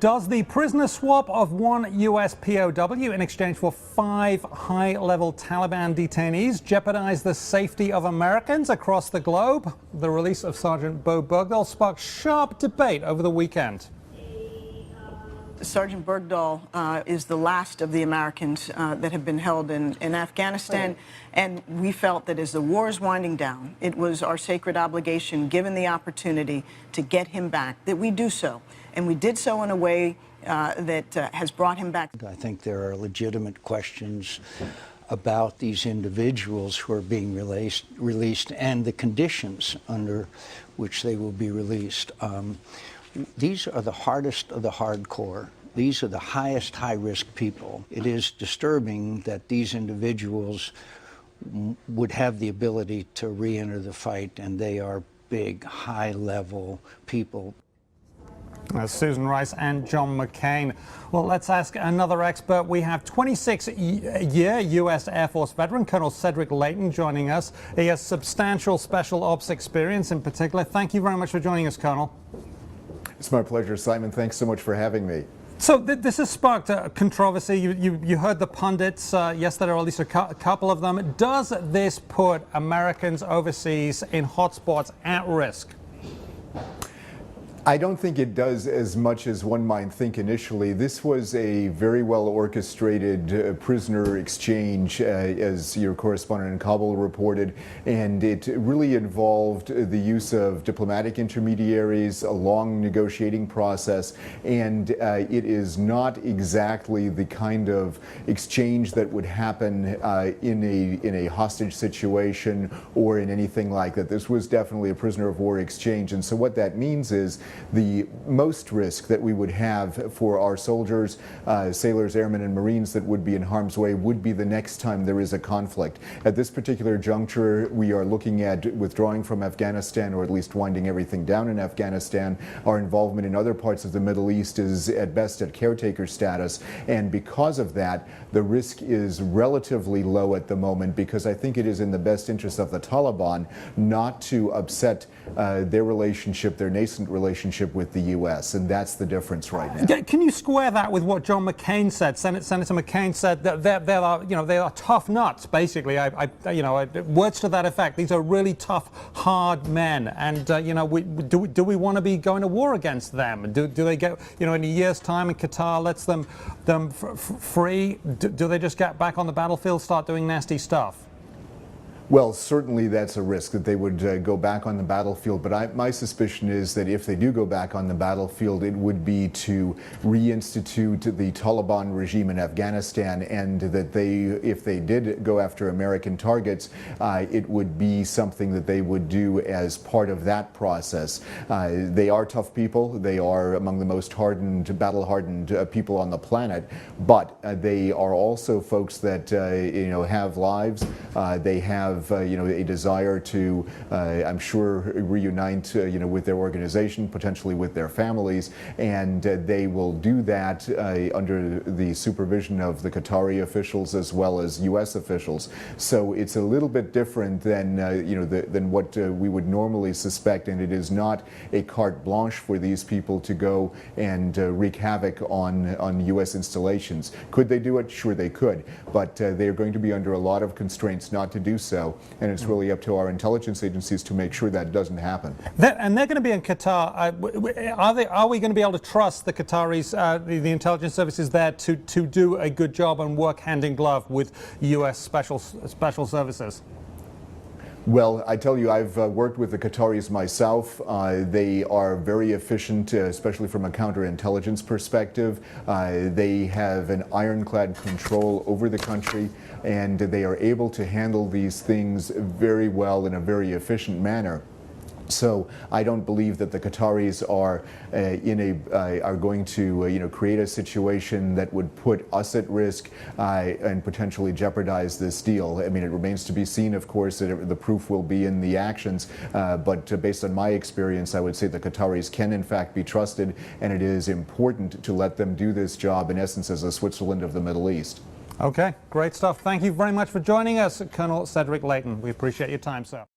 Does the prisoner swap of one U.S. POW in exchange for 5 high-level Taliban detainees jeopardize the safety of Americans across the globe? The release of Sergeant Bergdahl sparked sharp debate over the weekend. Sergeant Bergdahl is the last of the Americans that have been held in Afghanistan, and we felt that as the war is winding down, it was our sacred obligation, given the opportunity to get him back, that we do so. And we did so in a way that has brought him back. I think there are legitimate questions about these individuals who are being released and the conditions under which they will be released. These are the hardest of the hardcore. These are the highest high-risk people. It is disturbing that these individuals would have the ability to re-enter the fight, and they are big, high-level people. Susan Rice and John McCain. Well, let's ask another expert. We have 26-year U.S. Air Force veteran Colonel Cedric Leighton joining us. He has substantial special ops experience in particular. Thank you very much for joining us, Colonel. It's my pleasure, Simon. Thanks so much for having me. So this has sparked a controversy. You heard the pundits yesterday, or at least a couple of them. Does this put Americans overseas in hotspots at risk? I don't think it does as much as one might think initially. This was a very well orchestrated prisoner exchange, as your correspondent in Kabul reported, and it really involved the use of diplomatic intermediaries, a long negotiating process, and it is not exactly the kind of exchange that would happen in a hostage situation or in anything like that. This was definitely a prisoner of war exchange, and so what that means is the most risk that we would have for our soldiers, sailors, airmen, and Marines that would be in harm's way would be the next time there is a conflict. At this particular juncture, we are looking at withdrawing from Afghanistan, or at least winding everything down in Afghanistan. Our involvement in other parts of the Middle East is at best at caretaker status, and because of that, the risk is relatively low at the moment, because I think it is in the best interest of the Taliban not to upset their relationship, their nascent relationship with the U.S., and that's the difference right now. Can you square that with what John McCain said? Senator McCain said that they are tough nuts, basically. Words to that effect. These are really tough, hard men, and do we want to be going to war against them? Do they get in a year's time and Qatar lets them free? Do they just get back on the battlefield, start doing nasty stuff? Well, certainly that's a risk that they would go back on the battlefield, but my suspicion is that if they do go back on the battlefield, it would be to reinstitute the Taliban regime in Afghanistan, and that if they did go after American targets, it would be something that they would do as part of that process. They are tough people. They are among the most hardened, battle-hardened people on the planet, but they are also folks that have lives. They have a desire to, I'm sure, reunite, with their organization, potentially with their families, and they will do that under the supervision of the Qatari officials as well as U.S. officials. So it's a little bit different than than what we would normally suspect, and it is not a carte blanche for these people to go and wreak havoc on U.S. installations. Could they do it? Sure, they could, but they are going to be under a lot of constraints not to do so. And it's really up to our intelligence agencies to make sure that doesn't happen. And they're going to be in Qatar. Are we going to be able to trust the Qataris, the intelligence services there, to do a good job and work hand in glove with U.S. special services? Well, I tell you, I've worked with the Qataris myself. They are very efficient, especially from a counterintelligence perspective. They have an ironclad control over the country, and they are able to handle these things very well in a very efficient manner. So I don't believe that the Qataris are going to create a situation that would put us at risk and potentially jeopardize this deal. I mean, it remains to be seen, of course, that the proof will be in the actions. But based on my experience, I would say the Qataris can in fact be trusted, and it is important to let them do this job, in essence, as a Switzerland of the Middle East. Okay, great stuff. Thank you very much for joining us, Colonel Cedric Leighton. We appreciate your time, sir.